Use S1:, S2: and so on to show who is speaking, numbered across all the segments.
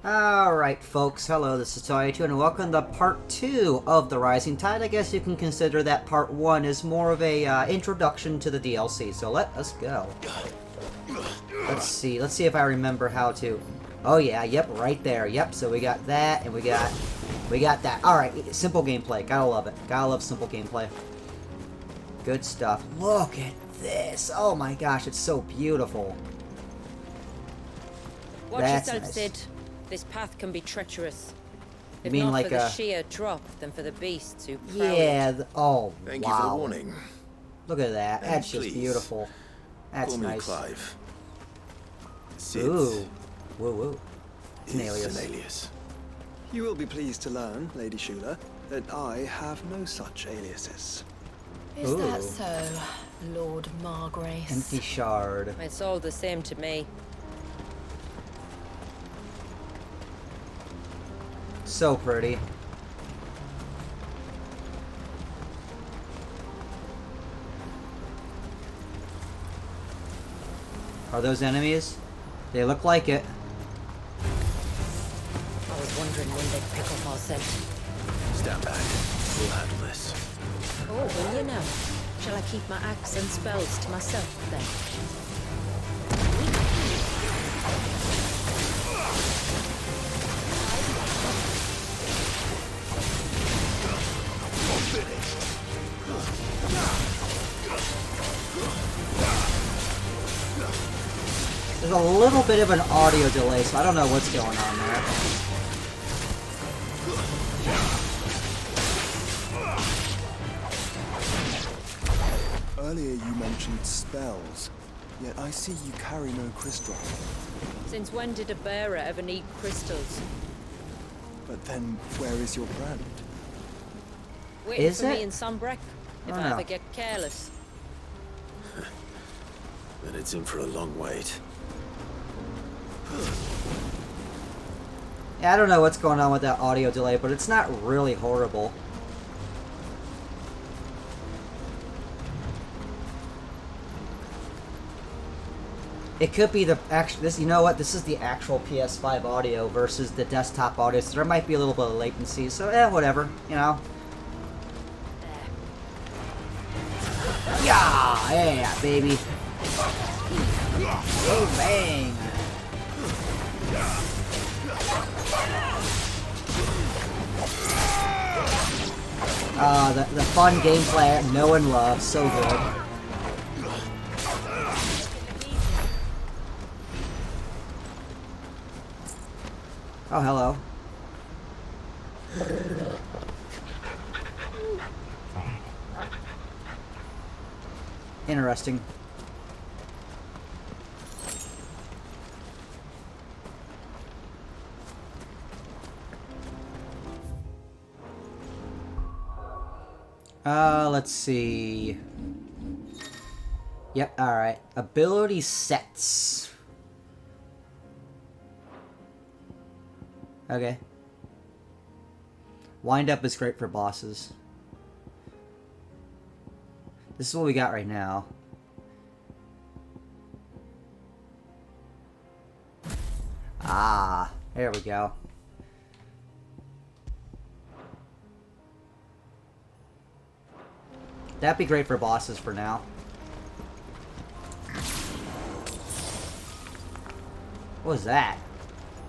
S1: Alright folks, hello, this is Toy2 and welcome to part 2 of The Rising Tide. I guess you can consider that part 1 is more of a introduction to the DLC, so let us go. Let's see if I remember how to... Oh yeah, yep, right there, yep, so we got that, and we got that. Alright, simple gameplay, gotta love it. Gotta love simple gameplay. Good stuff. Look at this, oh my gosh, it's so beautiful.
S2: Watch
S1: That's
S2: yourself,
S1: nice.
S2: Sid. This path can be treacherous.
S1: You
S2: If
S1: mean
S2: not
S1: like
S2: for the
S1: a...
S2: sheer drop, then for the beasts who prowl
S1: Yeah,
S2: it.
S1: oh,
S3: Thank
S1: wow.
S3: you for the warning.
S1: Look at that.
S3: And
S1: That's just
S3: please,
S1: beautiful. That's
S3: Call me
S1: nice.
S3: Clive. Sid
S1: Ooh. Woo woo. It's an
S3: is
S1: alias.
S3: an alias.
S4: You will be pleased to learn, Lady Shula, that I have no such aliases.
S5: Is that
S1: Ooh.
S5: so, Lord Margrace?
S1: Empty shard.
S2: It's all the same to me.
S1: So pretty. Are those enemies? They look like it.
S2: I was wondering when they'd pick up our scent.
S3: Stand back. We'll handle this.
S2: Oh, will you now? Shall I keep my axe and spells to myself then?
S1: There's a little bit of an audio delay, so I don't know what's going on there.
S4: Earlier you mentioned spells, yet I see you carry no crystal.
S2: Since when did a bearer ever need crystals?
S4: But then, where is your brand?
S2: Waiting
S1: Is
S2: for
S1: it?
S2: me in Sunbreck? If
S1: Oh,
S2: I
S1: no.
S2: ever get careless.
S3: Then it's in for a long wait.
S1: Yeah, I don't know what's going on with that audio delay, but it's not really horrible. It could be the actual. This, you know what? This is the actual PS5 audio versus the desktop audio, so there might be a little bit of latency. So, whatever. You know. Yeah, baby. Oh, bang. The fun gameplay I know and love, so good. Oh, hello. Interesting. Let's see. Yep, alright. Ability sets. Okay. Wind up is great for bosses. This is what we got right now. Ah, there we go. That'd be great for bosses for now. What was that?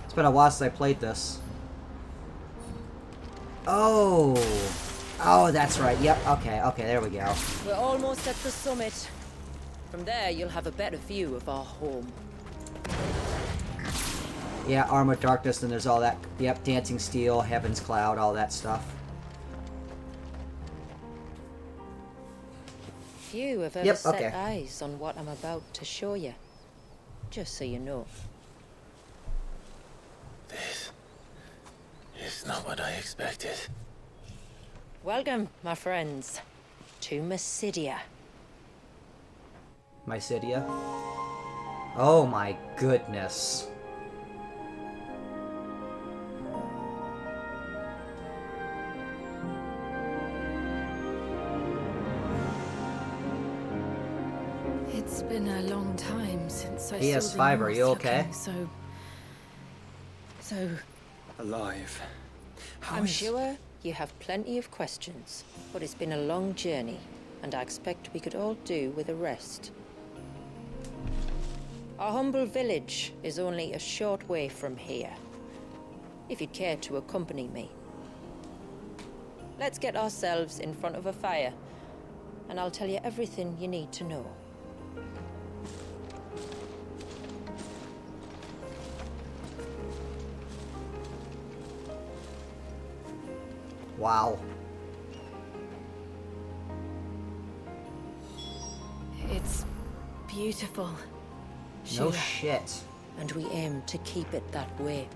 S1: It's been a while since I played this. Oh! Oh, that's right. Yep, okay, there we go.
S2: We're almost at the summit. From there, you'll have a better view of our home.
S1: Yeah, Armored Darkness, and there's all that. Yep, Dancing Steel, Heaven's Cloud, all that stuff.
S2: Few have ever
S1: Yep,
S2: set
S1: okay.
S2: eyes on what I'm about to show you. Just so you know.
S3: This is not what I expected.
S2: Welcome, my friends, to Mysidia.
S1: Mysidia. Oh my goodness.
S5: It's been a long time since I
S1: PS5,
S5: saw the
S1: are you
S5: North
S1: okay?
S5: looking so...
S4: Alive. How
S2: I'm
S4: is-
S2: sure you have plenty of questions, but it's been a long journey, and I expect we could all do with a rest. Our humble village is only a short way from here, if you'd care to accompany me. Let's get ourselves in front of a fire, and I'll tell you everything you need to know.
S1: Wow.
S5: It's beautiful.
S1: No
S5: Sheila.
S1: shit.
S2: And we aim to keep it that way.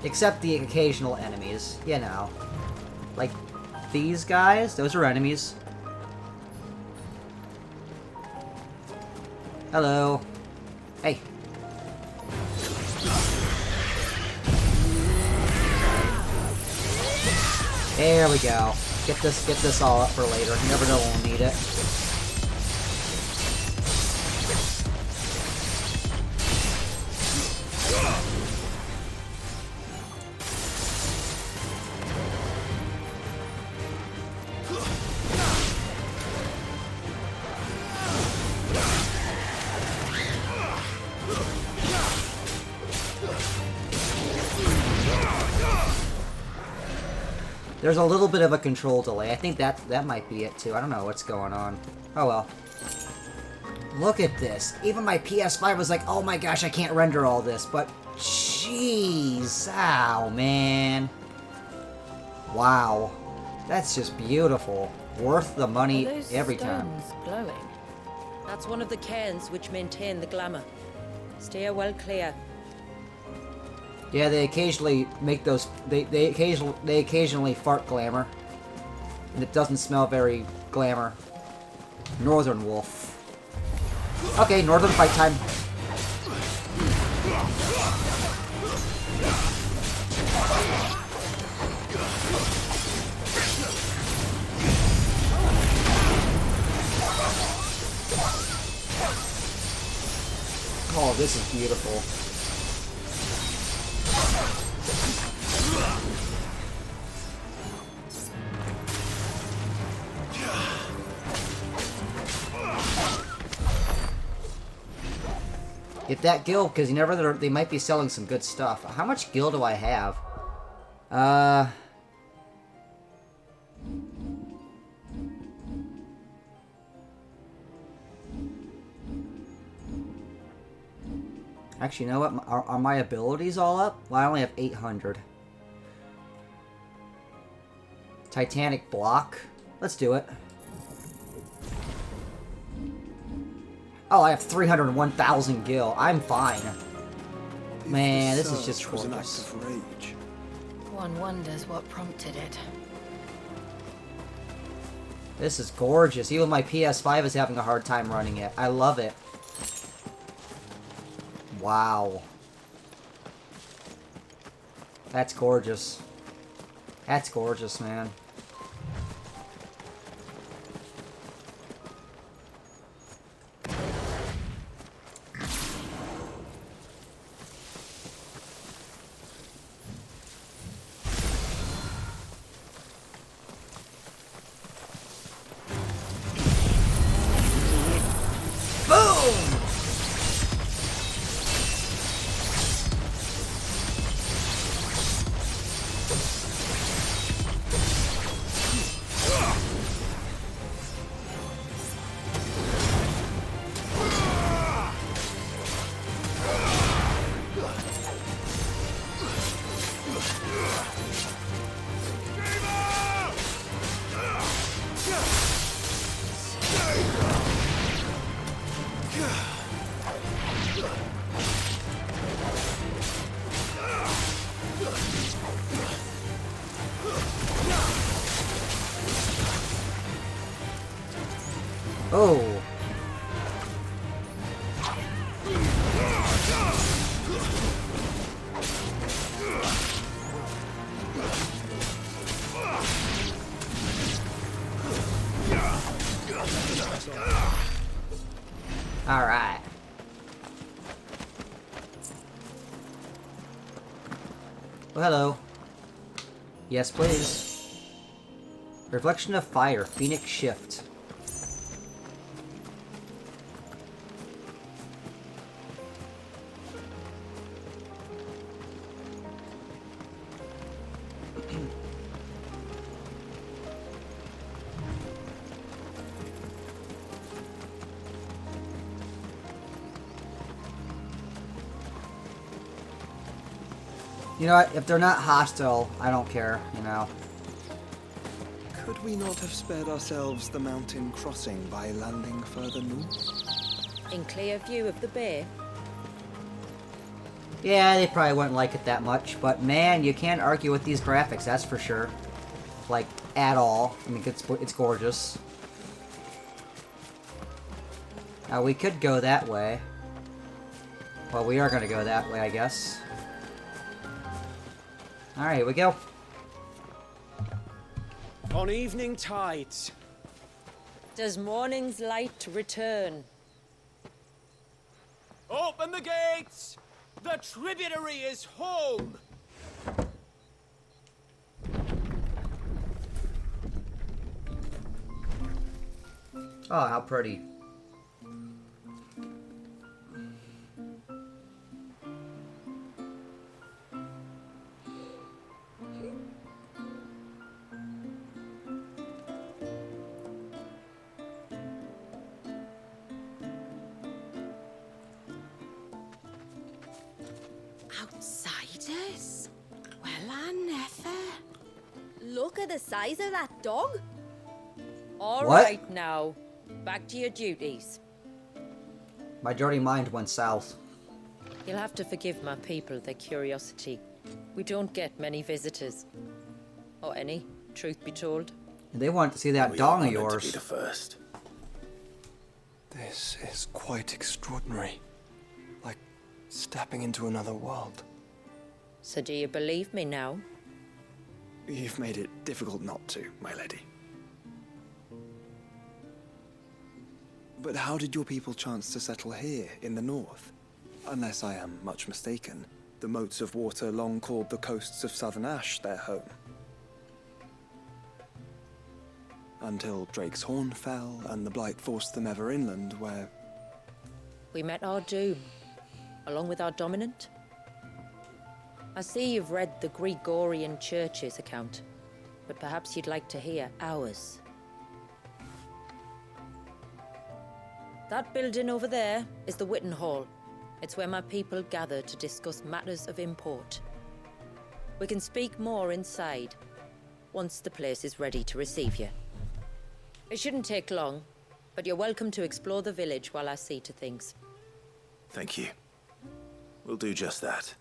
S1: Except the occasional enemies, you know. Like, these guys, those are enemies. Hello. Hey. There we go. Get this all up for later. You never know when we'll need it. There's a little bit of a control delay. I think that might be it too. I don't know what's going on. Oh well. Look at this. Even my PS5 was like, oh my gosh, I can't render all this. But jeez, ow, man. Wow. That's just beautiful. Worth the money
S5: Are those
S1: every time.
S5: stones glowing?
S2: That's one of the cairns which maintain the glamour. Steer well clear.
S1: Yeah, they occasionally make those. They occasionally fart glamour, and it doesn't smell very glamour. Northern Wolf. Okay, Northern fight time. Oh, this is beautiful. Get that guild, because you never. They might be selling some good stuff. How much guild do I have? Actually, you know what? Are my abilities all up? Well, I only have 800. Titanic block. Let's do it. Oh, I have 301,000 gil. I'm fine. Man, this is just
S4: was an
S1: gorgeous.
S4: act of rage.
S5: One wonders what prompted it.
S1: This is gorgeous. Even my PS5 is having a hard time running it. I love it. Wow. That's gorgeous. That's gorgeous, man. Oh. All right. Oh, hello. Yes, please. Reflection of Fire, Phoenix Shift. You know what? If they're not hostile, I don't care, you know.
S4: Could we not have spared ourselves the mountain crossing by landing further north?
S2: In clear view of the bay.
S1: Yeah, they probably wouldn't like it that much, but man, you can't argue with these graphics, that's for sure. Like, at all. I mean, it's gorgeous. Now, we could go that way. Well, we are going to go that way, I guess. Alright, here we go.
S6: On evening tides.
S2: Does morning's light return?
S6: Open the gates! The tributary is home!
S1: Oh, how pretty.
S7: Outsiders? Well, I never. Look at the size of that dog.
S2: All
S1: What?
S2: right now. Back to your duties.
S1: My dirty mind went south.
S2: You'll have to forgive my people their curiosity. We don't get many visitors. Or any, truth be told.
S1: They want to see that
S3: We
S1: dong
S3: are
S1: of
S3: honored to
S1: yours.
S3: be the first.
S4: This is quite extraordinary. Like stepping into another world.
S2: So do you believe me now?
S4: You've made it difficult not to, my lady. But how did your people chance to settle here in the north? Unless I am much mistaken, the moats of water long called the coasts of Southern Ash their home. Until Drake's Horn fell and the Blight forced them ever inland, where...
S2: We met our doom, along with our dominant. I see you've read the Gregorian Church's account, but perhaps you'd like to hear ours. That building over there is the Witten Hall. It's where my people gather to discuss matters of import. We can speak more inside, once the place is ready to receive you. It shouldn't take long, but you're welcome to explore the village while I see to things.
S3: Thank you. We'll do just that.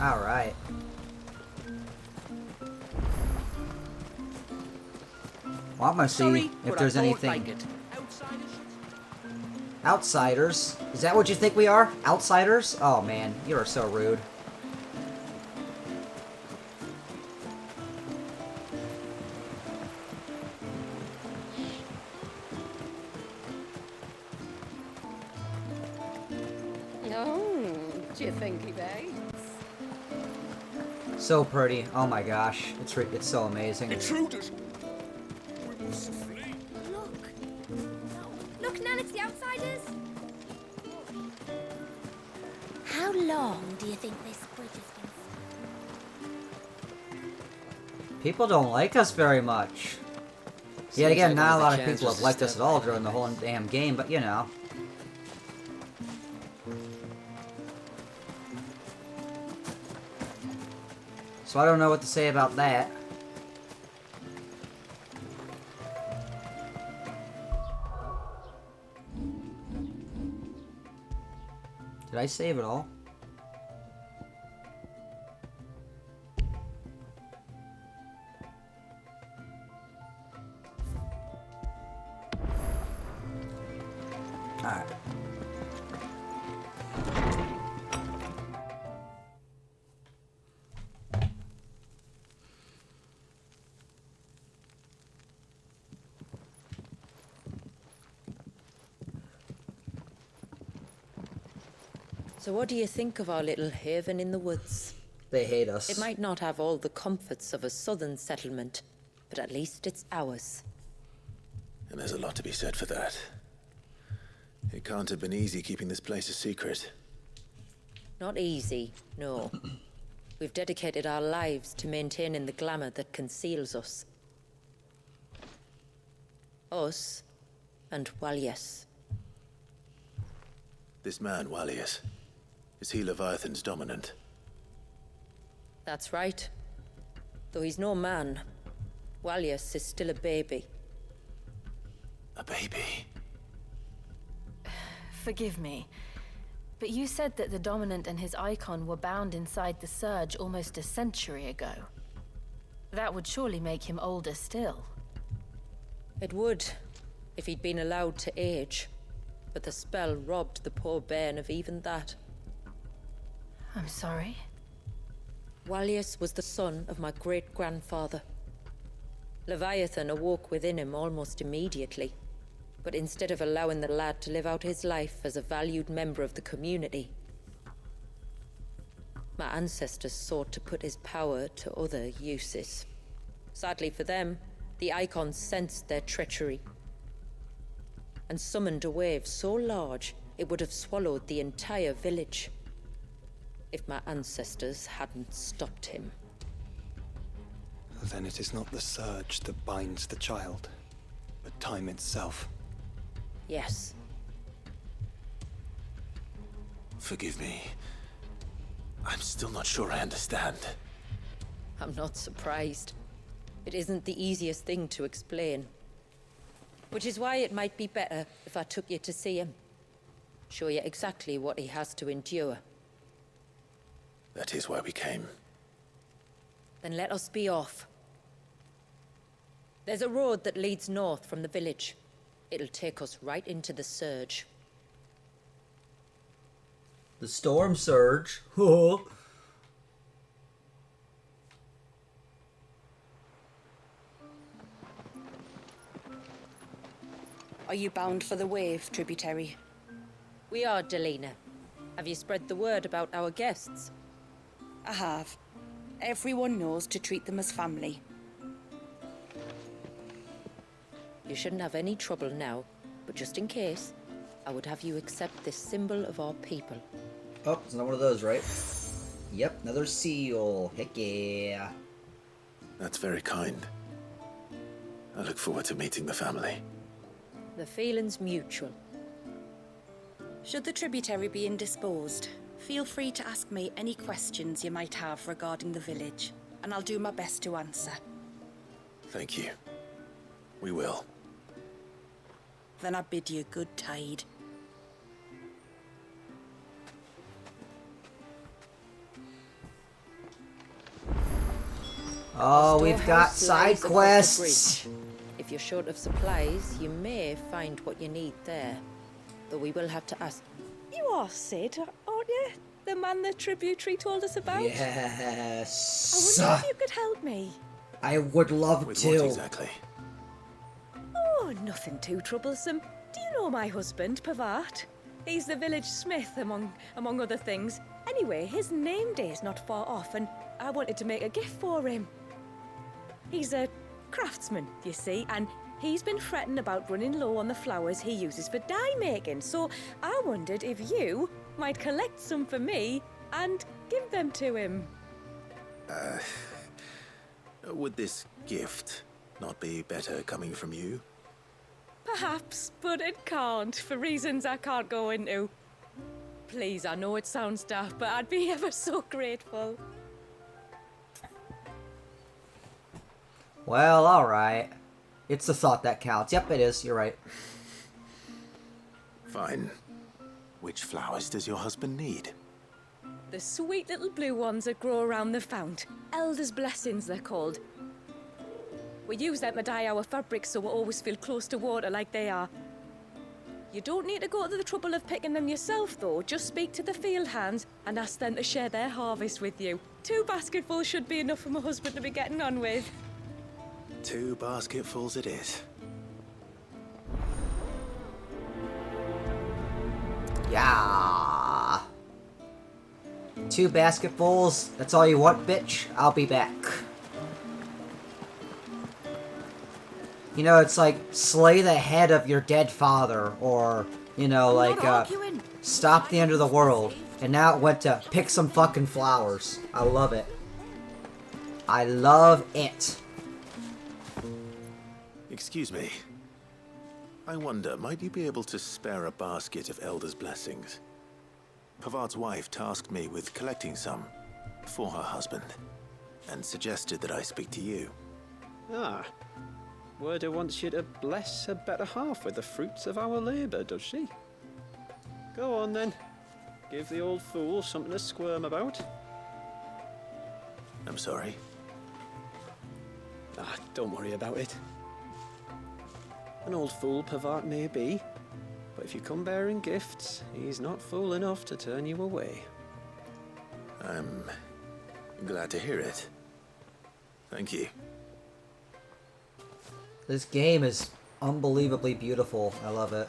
S1: Alright. Well, I'm gonna see if there's anything. Outsiders? Is that what you think we are? Outsiders? Oh man, you are so rude.
S7: Oh, do you think he baits?
S1: So pretty. Oh my gosh, it's so amazing.
S6: Intruders! We must flee.
S7: Look. Look, Nan, it's the outsiders. How long do you think this bridge has been?
S1: People don't like us very much. Yet again, not a lot of people have liked us at all during the whole damn game, but you know. So I don't know what to say about that. Did I save it all? Alright.
S2: So what do you think of our little haven in the woods?
S1: They hate us.
S2: It might not have all the comforts of a southern settlement, but at least it's ours.
S3: And there's a lot to be said for that. It can't have been easy keeping this place a secret.
S2: Not easy, no. We've dedicated our lives to maintaining the glamour that conceals us. Us and Walyas.
S3: This man, Walyas, is he Leviathan's dominant?
S2: That's right. Though he's no man, Walyas is still a baby.
S3: A baby?
S5: Forgive me, but you said that the Dominant and his icon were bound inside the Surge almost a century ago. That would surely make him older still.
S2: It would, if he'd been allowed to age. But the spell robbed the poor bairn of even that.
S5: I'm sorry.
S2: Walyas was the son of my great-grandfather. Leviathan awoke within him almost immediately. But instead of allowing the lad to live out his life as a valued member of the community, my ancestors sought to put his power to other uses. Sadly for them, the Icons sensed their treachery and summoned a wave so large it would have swallowed the entire village if my ancestors hadn't stopped him.
S4: Then it is not the Surge that binds the child, but time itself.
S2: Yes.
S3: Forgive me. I'm still not sure I understand.
S2: I'm not surprised. It isn't the easiest thing to explain. Which is why it might be better if I took you to see him. Show you exactly what he has to endure.
S3: That is why we came.
S2: Then let us be off. There's a road that leads north from the village. It'll take us right into the Surge.
S1: The Storm Surge. Oh.
S8: Are you bound for the Wave, tributary?
S2: We are, Delina. Have you spread the word about our guests?
S8: I have. Everyone knows to treat them as family.
S2: You shouldn't have any trouble now, but just in case, I would have you accept this symbol of our people.
S1: Oh, it's not one of those, right? Yep, another seal. Heck yeah.
S3: That's very kind. I look forward to meeting the family.
S2: The feeling's mutual.
S8: Should the tributary be indisposed, feel free to ask me any questions you might have regarding the village, and I'll do my best to answer.
S3: Thank you. We will.
S8: Then I bid you good tide.
S1: Oh, we've got
S2: Storehouse
S1: side
S2: lies across the
S1: quests.
S2: bridge. If you're short of supplies, you may find what you need there. Though we will have to ask.
S7: You are Sid, aren't you? The man the tributary told us about?
S1: Yes.
S7: I wonder if you could help me.
S1: I would love
S3: With
S1: to.
S3: what exactly?
S7: Oh, nothing too troublesome. Do you know my husband, Pavat? He's the village smith, among other things. Anyway, his name day's not far off, and I wanted to make a gift for him. He's a craftsman, you see, and he's been fretting about running low on the flowers he uses for dye making, so I wondered if you might collect some for me and give them to him.
S3: Would this gift not be better coming from you?
S7: Perhaps, but it can't, for reasons I can't go into. Please, I know it sounds daft, but I'd be ever so grateful.
S1: Well, alright. It's the thought that counts. Yep, it is. You're right.
S3: Fine. Which flowers does your husband need?
S7: The sweet little blue ones that grow around the fount. Elder's blessings, they're called. We use them to dye our fabrics so we always feel close to water like they are. You don't need to go to the trouble of picking them yourself, though. Just speak to the field hands and ask them to share their harvest with you. 2 basketfuls should be enough for my husband to be getting on with.
S3: 2 basketfuls it is.
S1: Yeah. 2 basketfuls? That's all you want, bitch? I'll be back. You know, it's like, slay the head of your dead father, or, you know, like, stop the end of the world. And now it went to pick some fucking flowers. I love it. I love it.
S3: Excuse me. I wonder, might you be able to spare a basket of Elder's blessings? Pavard's wife tasked me with collecting some for her husband, and suggested that I speak to you.
S9: Ah. Werda wants you to bless her better half with the fruits of our labour, does she? Go on then. Give the old fool something to squirm about.
S3: I'm sorry.
S9: Ah, don't worry about it. An old fool Pavard may be, but if you come bearing gifts, he's not fool enough to turn you away.
S3: I'm glad to hear it. Thank you.
S1: This game is unbelievably beautiful. I love it.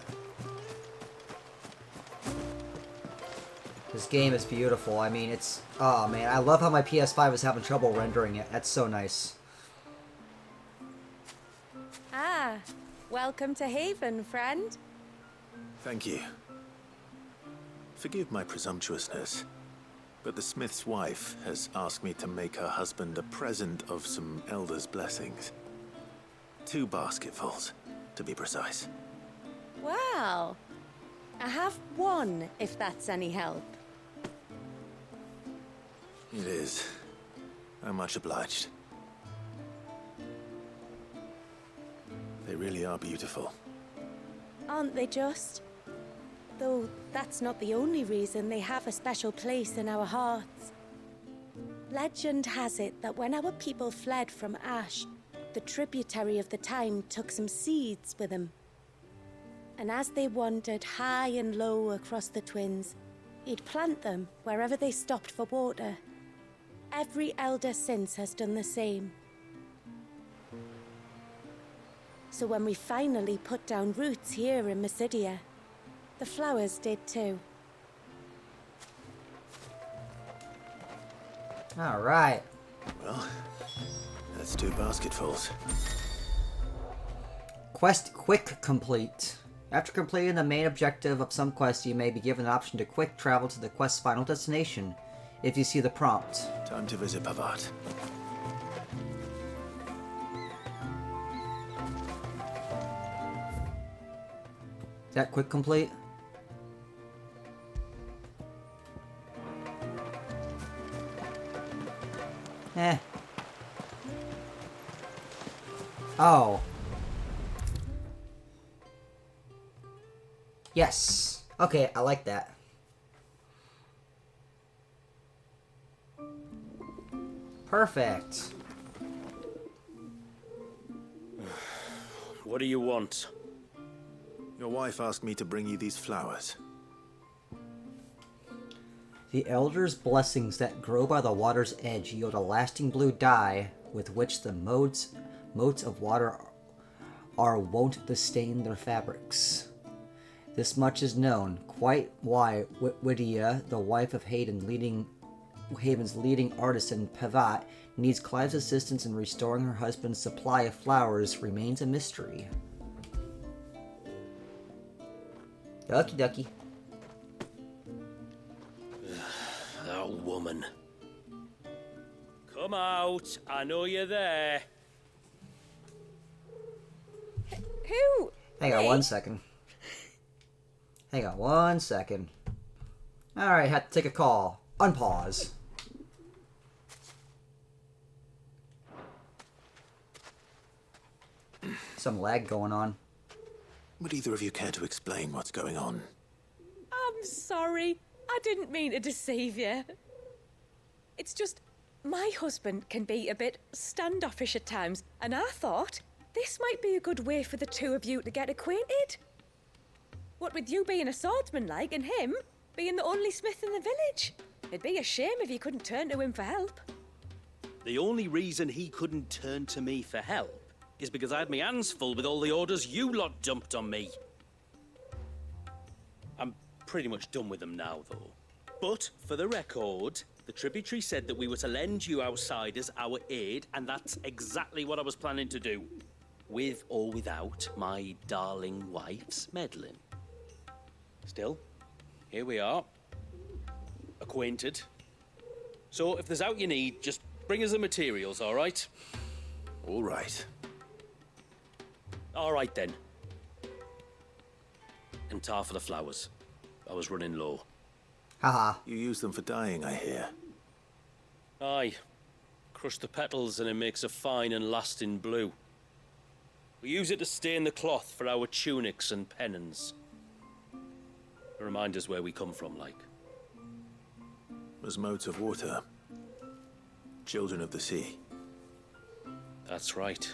S1: This game is beautiful. I mean, it's... Oh, man. I love how my PS5 is having trouble rendering it. That's so nice.
S7: Ah, welcome to Haven, friend.
S3: Thank you. Forgive my presumptuousness, but the smith's wife has asked me to make her husband a present of some Elder's blessings. 2 basketfuls, to be precise.
S7: Well, I have one, if that's any help.
S3: It is. I'm much obliged. They really are beautiful.
S7: Aren't they just? Though that's not the only reason they have a special place in our hearts. Legend has it that when our people fled from Ash, the tributary of the time took some seeds with them. And as they wandered high and low across the Twins, he'd plant them wherever they stopped for water. Every elder since has done the same. So when we finally put down roots here in Mysidia, the flowers did too.
S1: Alright.
S3: Well, that's 2 basketfuls.
S1: Quest Quick Complete. After completing the main objective of some quest, you may be given the option to quick travel to the quest's final destination, if you see the prompt.
S3: Time to visit Pavard.
S1: Is that quick complete? Eh. Oh. Yes. Okay, I like that. Perfect.
S6: What do you want?
S3: Your wife asked me to bring you these flowers.
S1: The Elder's blessings that grow by the water's edge yield a lasting blue dye with which the motes of water are wont to stain their fabrics. This much is known, quite why Widia, the wife of Haven's leading artisan Pavard, needs Clive's assistance in restoring her husband's supply of flowers remains a mystery. Ducky ducky.
S6: That woman. Come out. I know you're there.
S7: Who?
S1: Hang on
S7: Me?
S1: 1 second. Hang on 1 second. Alright, had to take a call. Unpause. Some lag going on.
S3: Would either of you care to explain what's going on?
S7: I'm sorry. I didn't mean to deceive you. It's just, my husband can be a bit standoffish at times, and I thought this might be a good way for the 2 of you to get acquainted. What with you being a swordsman like, and him being the only smith in the village. It'd be a shame if you couldn't turn to him for help.
S6: The only reason he couldn't turn to me for help is because I had my hands full with all the orders you lot dumped on me. I'm pretty much done with them now, though. But, for the record, The tributary said that we were to lend you outsiders our aid, and that's exactly what I was planning to do. With or without my darling wife's meddling. Still, here we are. Acquainted. So if there's out you need, just bring us the materials, all right?
S3: All right.
S6: All right then. And tar for the flowers. I was running low.
S1: Haha.
S3: You use them for dyeing, I hear.
S6: Aye. Crush the petals and it makes a fine and lasting blue. We use it to stain the cloth for our tunics and pennons. To remind us where we come from, like.
S3: As motes of water. Children of the sea.
S6: That's right.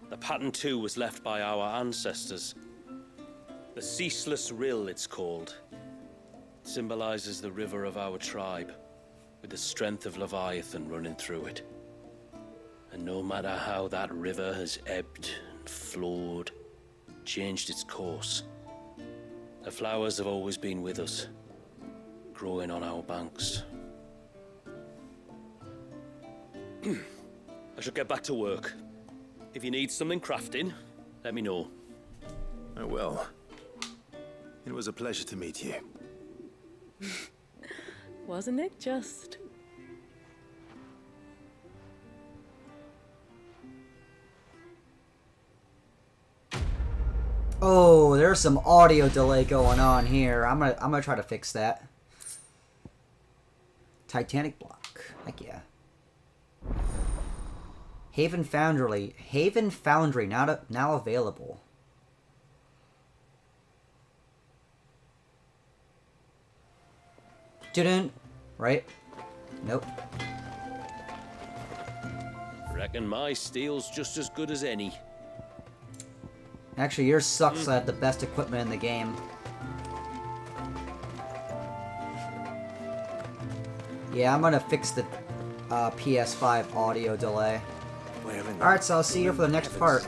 S6: The pattern too was left by our ancestors. The Ceaseless Rill, it's called. It symbolizes the river of our tribe, with the strength of Leviathan running through it. And no matter how that river has ebbed and flowed, changed its course, the flowers have always been with us, growing on our banks. I should get back to work. If you need something crafting, let me know.
S3: I will. It was a pleasure to meet you.
S7: Wasn't it just?
S1: Oh, there's some audio delay going on here. I'm gonna try to fix that. Titanic block. Heck yeah. Haven Foundry now available. Didn't, right? Nope.
S6: Reckon my steel's just as good as any.
S1: Actually, yours sucks at the best equipment in the game. Yeah, I'm gonna fix the PS5 audio delay. Alright, so I'll see you for the next part.